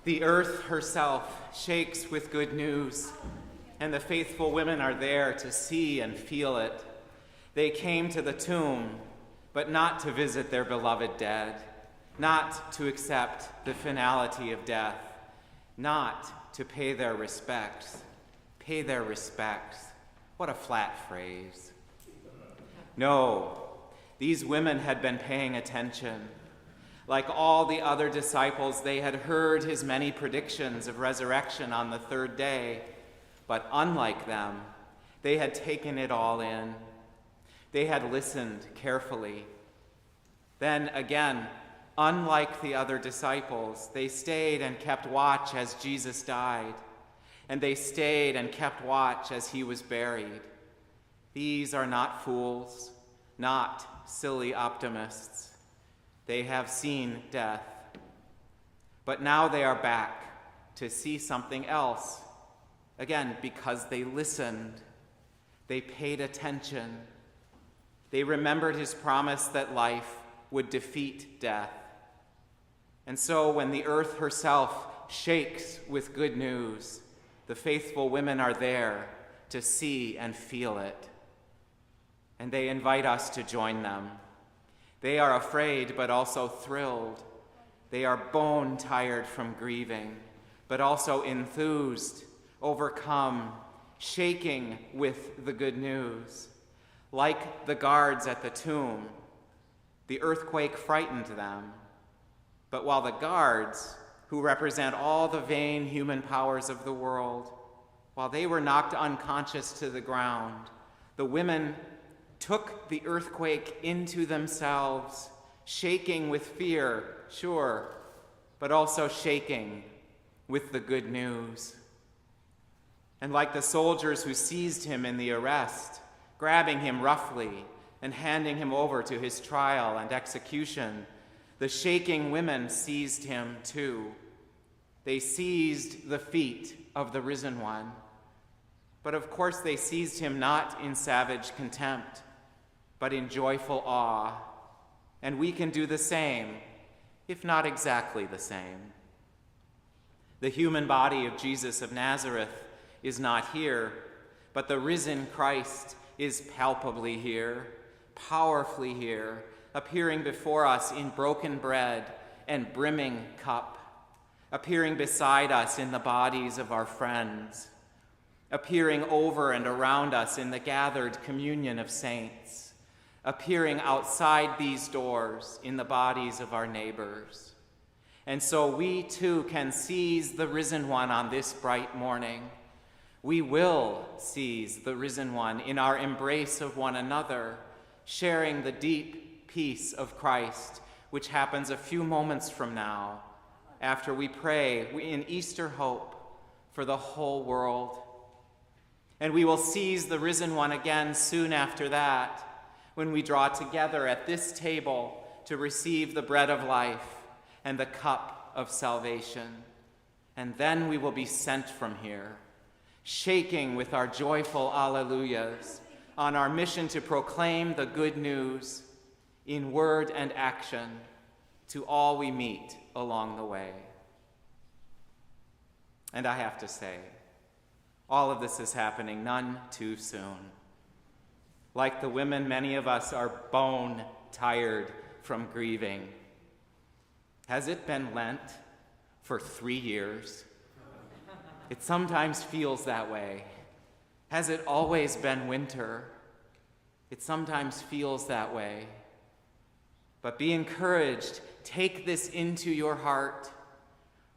The earth herself shakes with good news, and the faithful women are there to see and feel it. They came to the tomb, but not to visit their beloved dead, not to accept the finality of death, not to pay their respects. Pay their respects. What a flat phrase. No, these women had been paying attention. Like all the other disciples, they had heard his many predictions of resurrection on the third day, but unlike them, they had taken it all in. They had listened carefully. Then again, unlike the other disciples, they stayed and kept watch as Jesus died, and they stayed and kept watch as he was buried. These are not fools, not silly optimists. They have seen death, but now they are back to see something else. Again, because they listened, they paid attention. They remembered his promise that life would defeat death. And so when the earth herself shakes with good news, the faithful women are there to see and feel it. And they invite us to join them. They are afraid, but also thrilled. They are bone-tired from grieving, but also enthused, overcome, shaking with the good news. Like the guards at the tomb, the earthquake frightened them. But while the guards, who represent all the vain human powers of the world, while they were knocked unconscious to the ground, the women took the earthquake into themselves, shaking with fear, sure, but also shaking with the good news. And like the soldiers who seized him in the arrest, grabbing him roughly and handing him over to his trial and execution, the shaking women seized him too. They seized the feet of the risen one. But of course they seized him not in savage contempt, but in joyful awe. And we can do the same, if not exactly the same. The human body of Jesus of Nazareth is not here, but the risen Christ is palpably here, powerfully here, appearing before us in broken bread and brimming cup, appearing beside us in the bodies of our friends, appearing over and around us in the gathered communion of saints, appearing outside these doors in the bodies of our neighbors. And so we too can seize the risen one on this bright morning. We will seize the risen one in our embrace of one another, sharing the deep peace of Christ, which happens a few moments from now, after we pray in Easter hope for the whole world. And we will seize the risen one again soon after that, when we draw together at this table to receive the bread of life and the cup of salvation. And then we will be sent from here, shaking with our joyful alleluias on our mission to proclaim the good news in word and action to all we meet along the way. And I have to say, all of this is happening none too soon. Like the women, many of us are bone tired from grieving. Has it been Lent for 3 years? It sometimes feels that way. Has it always been winter? It sometimes feels that way. But be encouraged. Take this into your heart.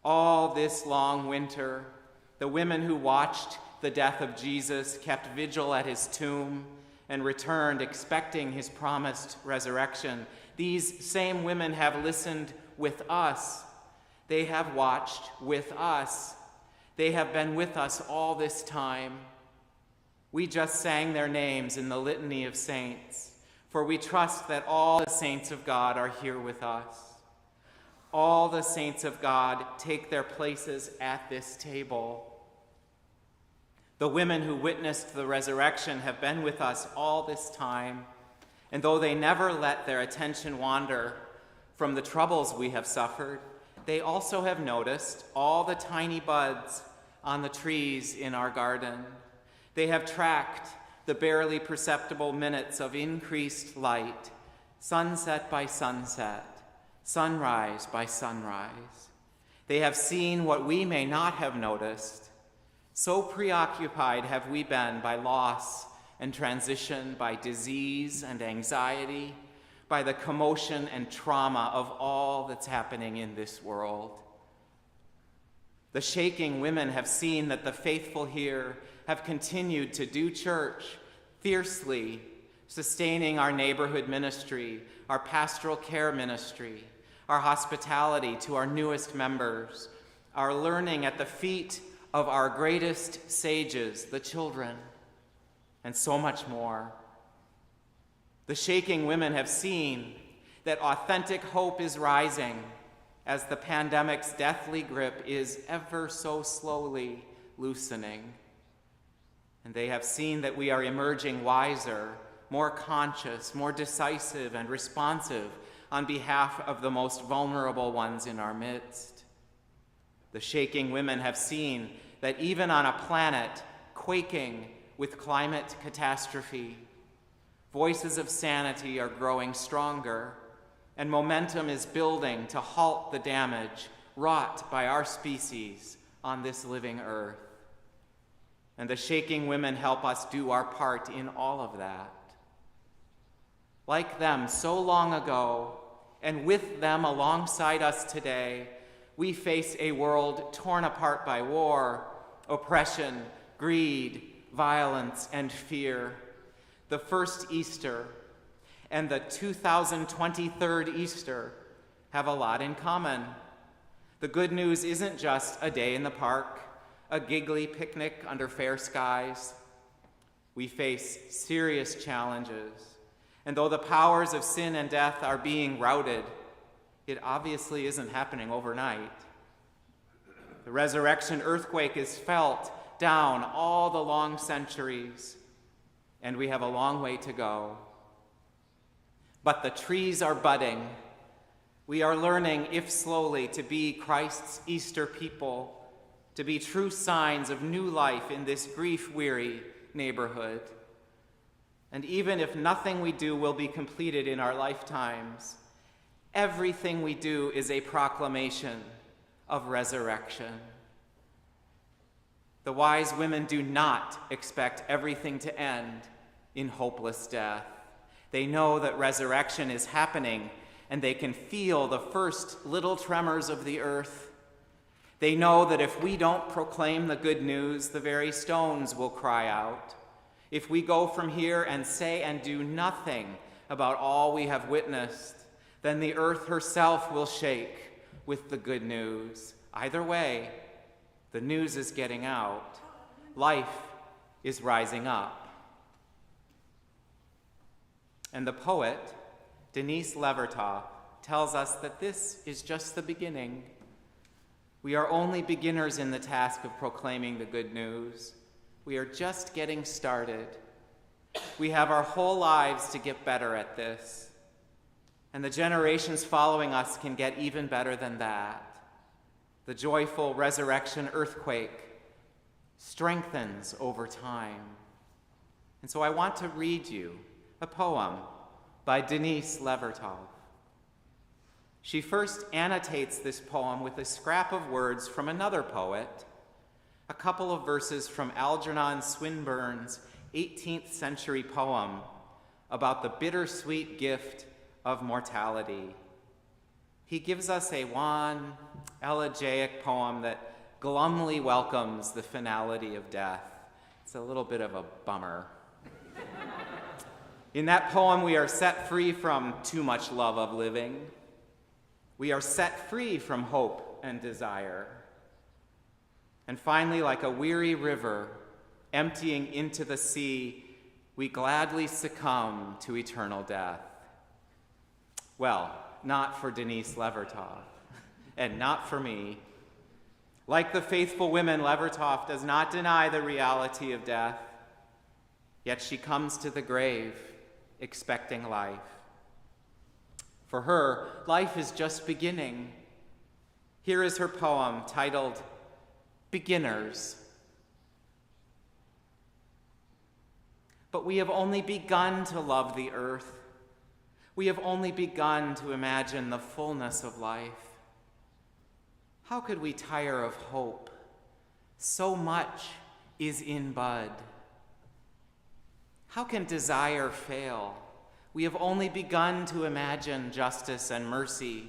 All this long winter, the women who watched the death of Jesus kept vigil at his tomb and returned expecting his promised resurrection. These same women have listened with us. They have watched with us. They have been with us all this time. We just sang their names in the litany of saints, for we trust that all the saints of God are here with us. All the saints of God take their places at this table. The women who witnessed the resurrection have been with us all this time, and though they never let their attention wander from the troubles we have suffered, they also have noticed all the tiny buds on the trees in our garden. They have tracked the barely perceptible minutes of increased light, sunset by sunset, sunrise by sunrise. They have seen what we may not have noticed. So preoccupied have we been by loss and transition, by disease and anxiety, by the commotion and trauma of all that's happening in this world. The shaking women have seen that the faithful here have continued to do church fiercely, sustaining our neighborhood ministry, our pastoral care ministry, our hospitality to our newest members, our learning at the feet of our greatest sages, the children, and so much more. The shaking women have seen that authentic hope is rising as the pandemic's deathly grip is ever so slowly loosening. And they have seen that we are emerging wiser, more conscious, more decisive, and responsive on behalf of the most vulnerable ones in our midst. The shaking women have seen that even on a planet quaking with climate catastrophe, voices of sanity are growing stronger, and momentum is building to halt the damage wrought by our species on this living earth. And the shaking women help us do our part in all of that. Like them so long ago, and with them alongside us today, we face a world torn apart by war, oppression, greed, violence, and fear. The first Easter and the 2023 Easter have a lot in common. The good news isn't just a day in the park, a giggly picnic under fair skies. We face serious challenges, and though the powers of sin and death are being routed, it obviously isn't happening overnight. The resurrection earthquake is felt down all the long centuries, and we have a long way to go. But the trees are budding. We are learning, if slowly, to be Christ's Easter people, to be true signs of new life in this grief-weary neighborhood. And even if nothing we do will be completed in our lifetimes, everything we do is a proclamation of resurrection. The wise women do not expect everything to end in hopeless death. They know that resurrection is happening, and they can feel the first little tremors of the earth. They know that if we don't proclaim the good news, the very stones will cry out. If we go from here and say and do nothing about all we have witnessed, then the earth herself will shake with the good news. Either way, the news is getting out. Life is rising up. And the poet, Denise Levertov, tells us that this is just the beginning. We are only beginners in the task of proclaiming the good news. We are just getting started. We have our whole lives to get better at this. And the generations following us can get even better than that. The joyful resurrection earthquake strengthens over time. And so I want to read you a poem by Denise Levertov. She first annotates this poem with a scrap of words from another poet, a couple of verses from Algernon Swinburne's 18th century poem about the bittersweet gift of mortality. He gives us a wan, elegiac poem that glumly welcomes the finality of death. It's a little bit of a bummer. In that poem, we are set free from too much love of living. We are set free from hope and desire. And finally, like a weary river emptying into the sea, we gladly succumb to eternal death. Well, not for Denise Levertov, and not for me. Like the faithful women, Levertov does not deny the reality of death, yet she comes to the grave expecting life. For her, life is just beginning. Here is her poem titled Beginners. But we have only begun to love the earth. We have only begun to imagine the fullness of life. How could we tire of hope? So much is in bud. How can desire fail? We have only begun to imagine justice and mercy,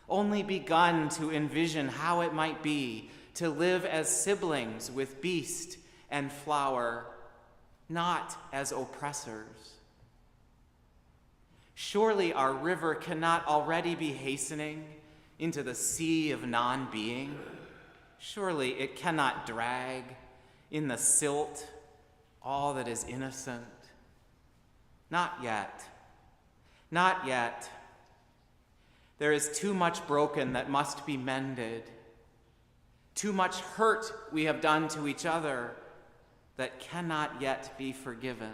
only begun to envision how it might be to live as siblings with beast and flower, not as oppressors. Surely our river cannot already be hastening into the sea of non-being. Surely it cannot drag in the silt all that is innocent. Not yet. Not yet. There is too much broken that must be mended. Too much hurt we have done to each other that cannot yet be forgiven.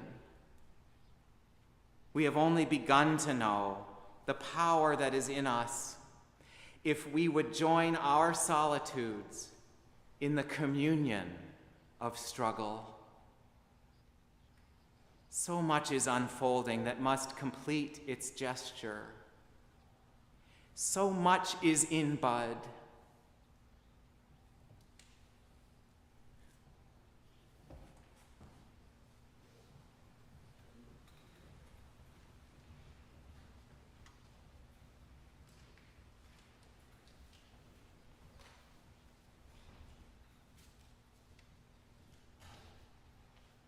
We have only begun to know the power that is in us if we would join our solitudes in the communion of struggle. So much is unfolding that must complete its gesture. So much is in bud